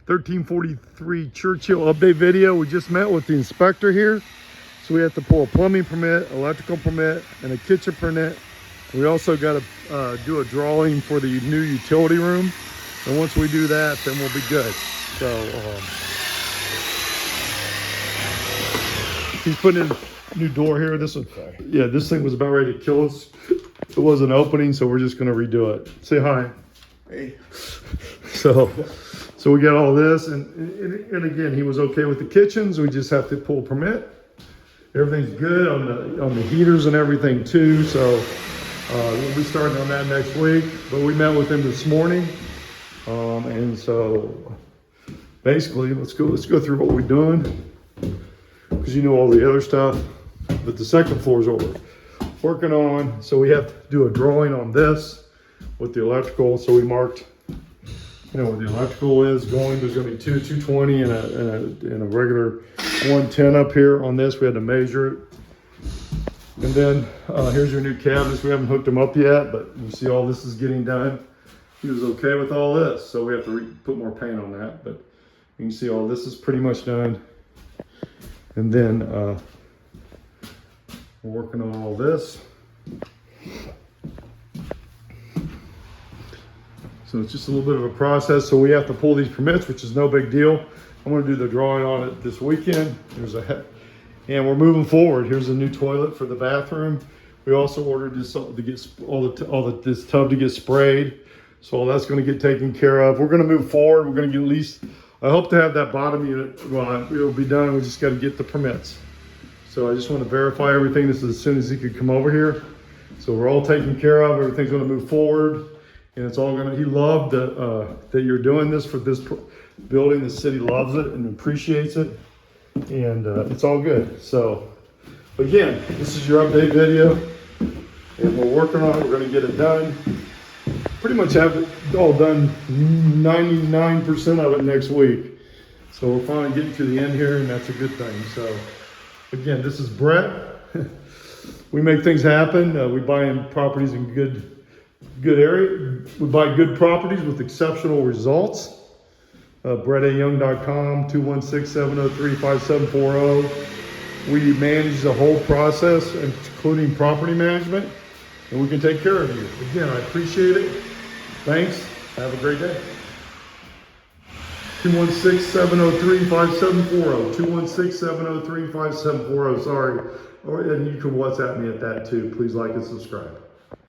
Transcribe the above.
1343 Churchhill update video. We just met with the inspector here. So we have to pull a plumbing permit, electrical permit, and a kitchen permit. We also got to do a drawing for the new utility room. And once we do that, then we'll be good. So he's putting in a new door here. This thing was about ready to kill us. It wasn't opening, so we're just going to redo it. Say hi. Hey. So we got all this, and again, he was okay with the kitchens. We just have to pull a permit. Everything's good on the heaters and everything too. So we'll be starting on that next week. But we met with him this morning, and so basically, let's go through what we're doing, because you know all the other stuff. But the second floor is what we're working on. So we have to do a drawing on this with the electrical. So we marked, you know, where the electrical is going. There's going to be 220 and a regular 110 up here on this. We had to measure it. And then here's your new cabinets. We haven't hooked them up yet, but you see all this is getting done. He was okay with all this, so we have to put more paint on that. But you can see all this is pretty much done. And then we're working on all this. So it's just a little bit of a process. So we have to pull these permits, which is no big deal. I'm going to do the drawing on it this weekend. And we're moving forward. Here's a new toilet for the bathroom. We also ordered this to get this tub to get sprayed. So all that's going to get taken care of. We're going to move forward. We're going to get at least, I hope to have that bottom unit. Well, it'll be done. We just got to get the permits. So I just want to verify everything. This is as soon as he could come over here. So we're all taken care of. Everything's going to move forward. And it's all gonna, he loved that you're doing this for this building. The city loves it and appreciates it. And it's all good. So again, this is your update video. And we're working on it, we're gonna get it done. Pretty much have it all done, 99% of it next week. So we're finally getting to the end here, and that's a good thing. So again, this is Brett. We make things happen. We buy in properties in good area. We buy good properties with exceptional results. BrettAYoung.com, 216-703-5740. We manage the whole process, including property management, and we can take care of you. Again, I appreciate it. Thanks. Have a great day. 216-703-5740. 216-703-5740. Sorry. And you can WhatsApp me at that too. Please like and subscribe.